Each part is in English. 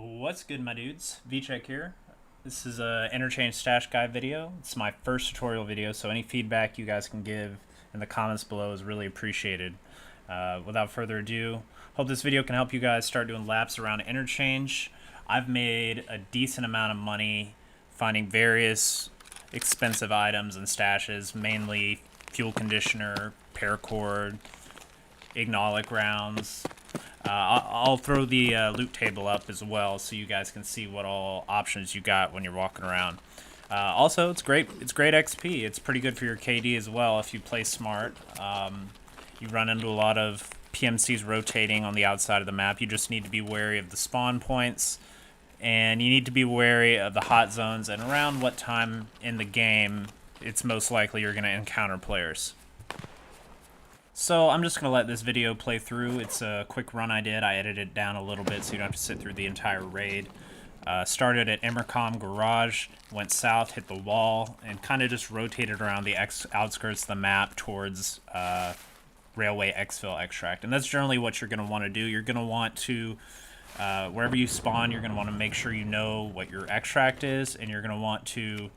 What's good, my dudes? VCheck here. This is a Interchange stash guide video. It's my first tutorial video, so any feedback you guys can give in the comments below is really appreciated. Without further ado, hope this video can help you guys start doing laps around Interchange. I've made a decent amount of money finding various expensive items and stashes, mainly fuel conditioner, paracord, ignolic rounds. I'll throw the loot table up as well so you guys can see what all options you got when you're walking around. Also, it's great XP. It's pretty good for your KD as well if you play smart. You run into a lot of PMCs rotating on the outside of the map. You just need to be wary of the spawn points, and you need to be wary of the hot zones and around what time in the game it's most likely you're going to encounter players. So I'm just going to let this video play through. It's a quick run I did. I edited it down a little bit so you don't have to sit through the entire raid. Started at Intercom Garage, went south, hit the wall, and kind of just rotated around the outskirts of the map towards Railway Exfil Extract. And that's generally what you're going to want to do. You're going to want to, wherever you spawn, you're going to want to make sure you know what your extract is, and you're going to want to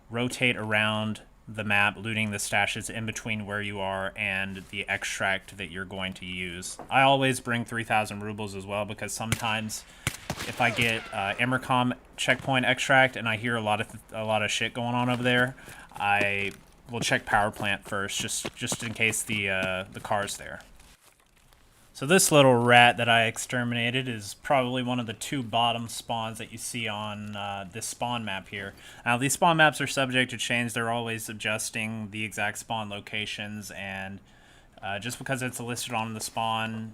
rotate around the map, looting the stashes in between where you are and the extract that you're going to use. I always bring 3,000 rubles as well, because sometimes if I get Emercom checkpoint extract and I hear a lot of shit going on over there, I will check power plant first, just in case the car's there. So this little rat that I exterminated is probably one of the two bottom spawns that you see on this spawn map here. Now, these spawn maps are subject to change. They're always adjusting the exact spawn locations, and just because it's listed on the spawn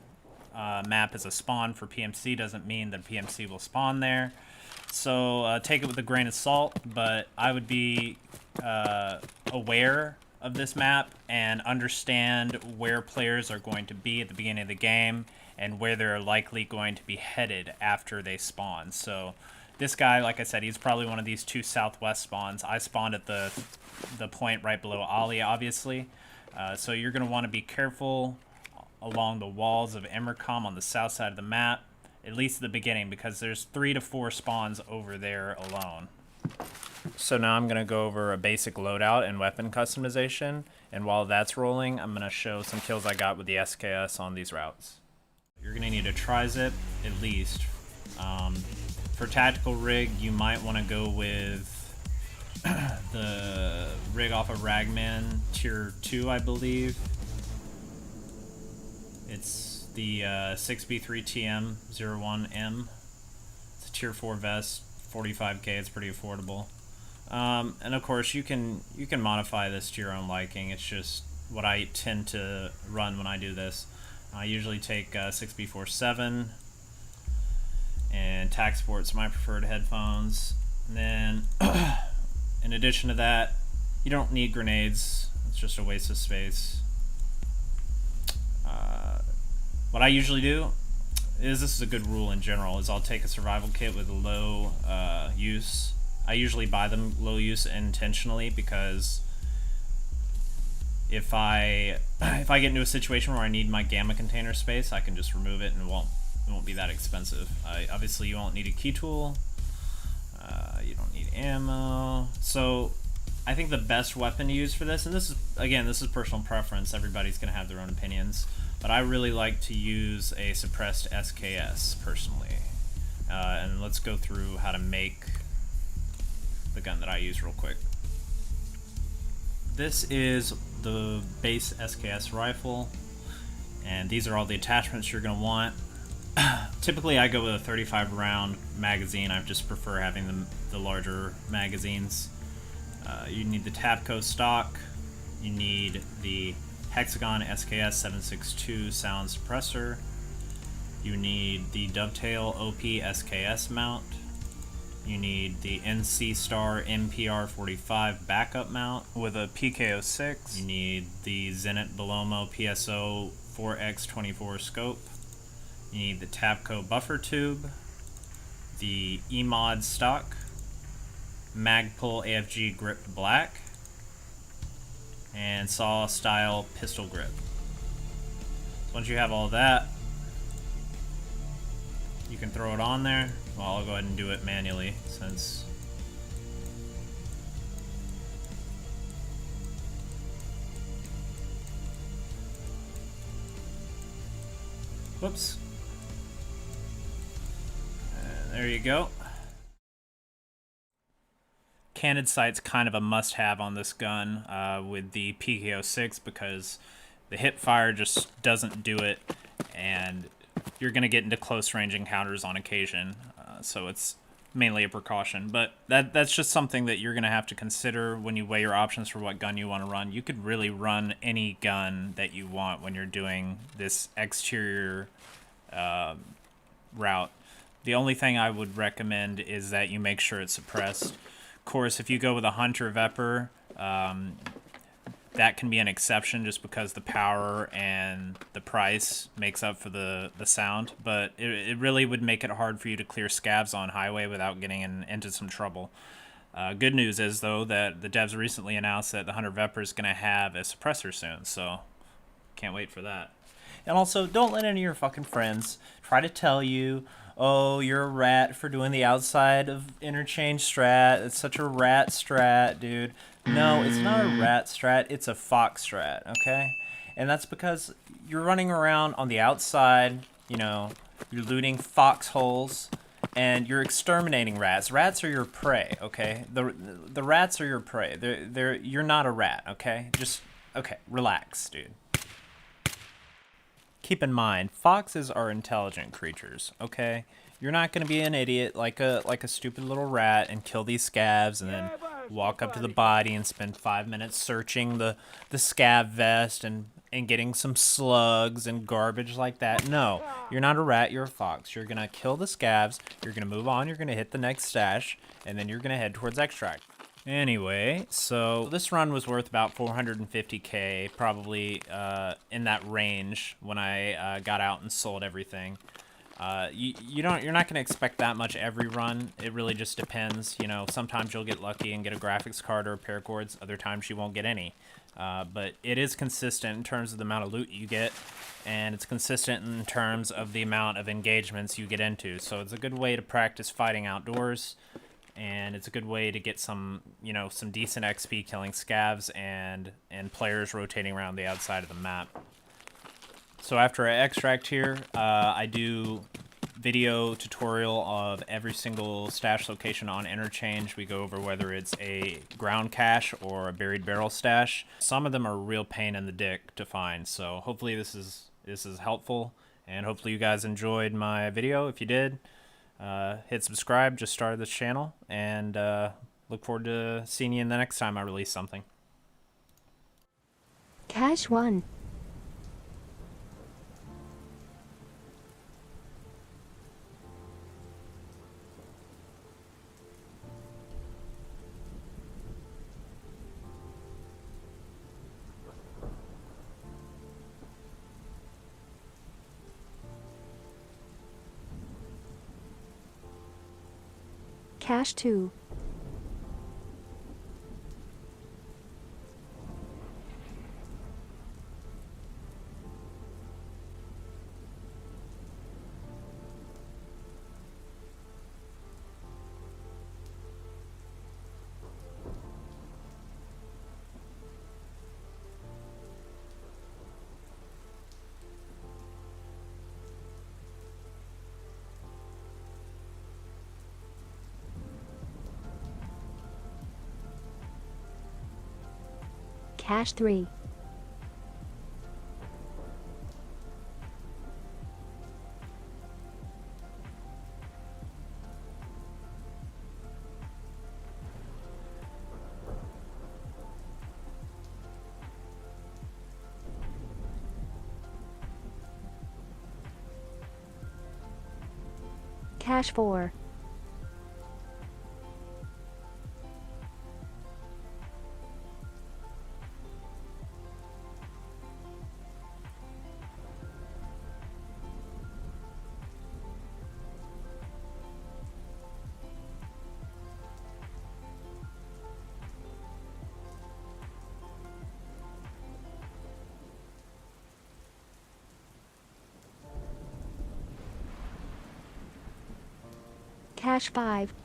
map as a spawn for PMC doesn't mean that PMC will spawn there. So take it with a grain of salt, but I would be aware of this map and understand where players are going to be at the beginning of the game and where they're likely going to be headed after they spawn. So this guy, like I said, he's probably one of these two southwest spawns. I spawned at the point right below Ali, obviously. So you're going to want to be careful along the walls of Emercom on the south side of the map, at least at the beginning, because there's 3 to 4 spawns over there alone. So now I'm going to go over a basic loadout and weapon customization, and while that's rolling, I'm going to show some kills I got with the SKS on these routes. You're going to need a tri-zip, at least. For tactical rig, you might want to go with the rig off of Ragman, Tier 2, I believe. It's the 6B3TM01M. It's a Tier 4 vest, 45k, it's pretty affordable. And of course, you can modify this to your own liking. It's just what I tend to run when I do this. I usually take 6B47 and Tac Sport's my preferred headphones. And then, in addition to that, you don't need grenades. It's just a waste of space. What I usually do is, this is a good rule in general, is I'll take a survival kit with low use. I usually buy them low use intentionally, because if I get into a situation where I need my gamma container space, I can just remove it and it won't be that expensive. Obviously, you won't need a key tool. You don't need ammo. So I think the best weapon to use for this, and this is personal preference. Everybody's gonna have their own opinions, but I really like to use a suppressed SKS personally. And let's go through how to make the gun that I use real quick. This is the base SKS rifle, and these are all the attachments you're going to want. Typically I go with a 35 round magazine. I just prefer having the larger magazines. You need the Tapco stock, you need the Hexagon SKS 762 sound suppressor, you need the Dovetail OP SKS mount, you need the NC Star MPR45 backup mount with a PKO6. You need the Zenit Belomo PSO 4X24 scope. You need the Tapco buffer tube, the EMOD stock, Magpul AFG grip black, and saw style pistol grip. Once you have all that, you can throw it on there. Well, I'll go ahead and do it manually since... Whoops. And there you go. Candid sight's kind of a must-have on this gun with the PK06 because the hip fire just doesn't do it, and you're going to get into close-range encounters on occasion, so it's mainly a precaution. But that's just something that you're going to have to consider when you weigh your options for what gun you want to run. You could really run any gun that you want when you're doing this exterior route. The only thing I would recommend is that you make sure it's suppressed. Of course, if you go with a Hunter Vepr, that can be an exception just because the power and the price makes up for the sound, but it really would make it hard for you to clear scavs on highway without getting into some trouble. Good news is, though, that the devs recently announced that the Hunter Vepr is going to have a suppressor soon, so can't wait for that. And also, don't let any of your fucking friends try to tell you, oh, you're a rat for doing the outside of Interchange strat. It's such a rat strat, dude. No, it's not a rat strat. It's a fox strat, okay? And that's because you're running around on the outside, you know, you're looting foxholes, and you're exterminating rats. Rats are your prey, okay? The rats are your prey. You're not a rat, okay? Just, okay, relax, dude. Keep in mind, foxes are intelligent creatures, okay? You're not going to be an idiot like a stupid little rat and kill these scavs and then walk up to the body and spend 5 minutes searching the scav vest and getting some slugs and garbage like that. No, you're not a rat, you're a fox. You're going to kill the scavs, you're going to move on, you're going to hit the next stash, and then you're going to head towards extract. Anyway, so this run was worth about 450k, probably in that range when I got out and sold everything. You're not going to expect that much every run. It really just depends. You know, sometimes you'll get lucky and get a graphics card or a paracords. Other times you won't get any. But it is consistent in terms of the amount of loot you get, and it's consistent in terms of the amount of engagements you get into. So it's a good way to practice fighting outdoors. And it's a good way to get some, you know, some decent XP killing scavs and players rotating around the outside of the map. So after I extract here, I do video tutorial of every single stash location on Interchange. We go over whether it's a ground cache or a buried barrel stash. Some of them are a real pain in the dick to find. So hopefully this is helpful, and hopefully you guys enjoyed my video. If you did, hit subscribe, just started this channel, and look forward to seeing you in the next time I release something. Cache 1. Cache 2. Cache 3. Cache 4. Cache 5.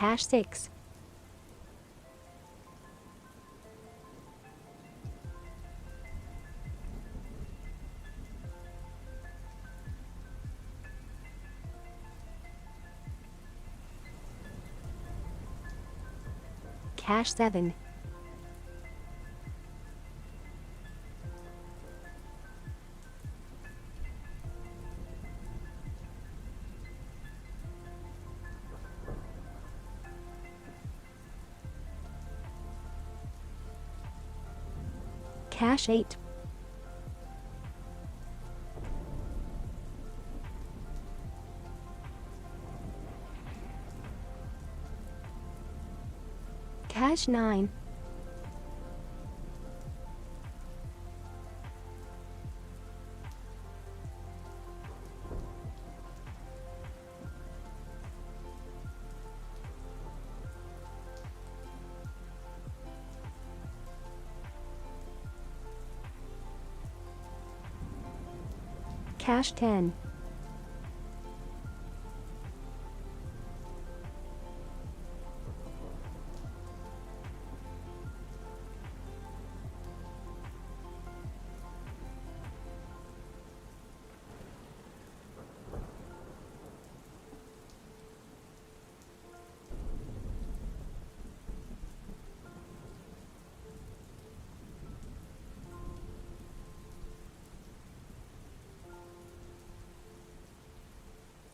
Cache 6. Cache 7. Cache 8. Cache 9.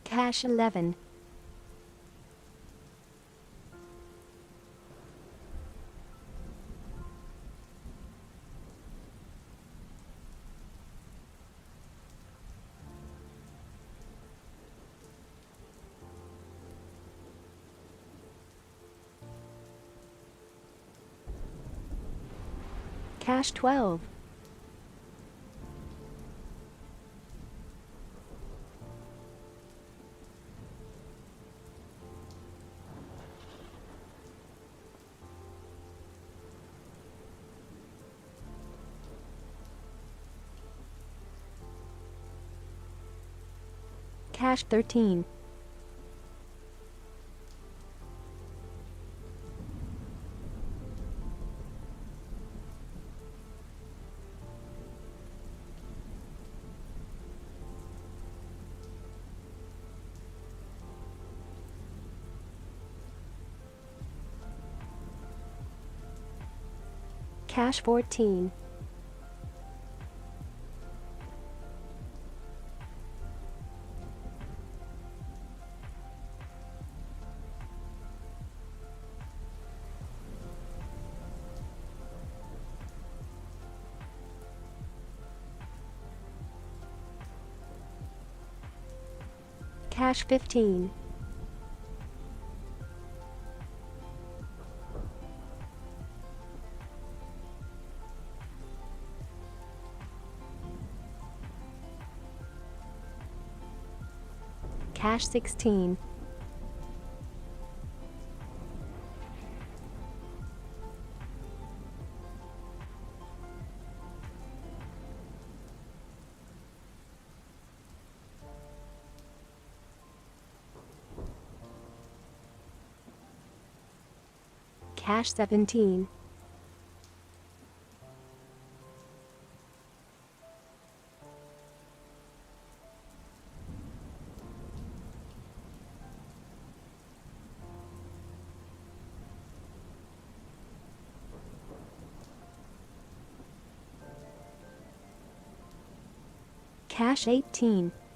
Cache 10. Cache 11. Cache 12. Cache 13. Cache 14. Cache 15. Cache 16. Cache 17. Cache 18.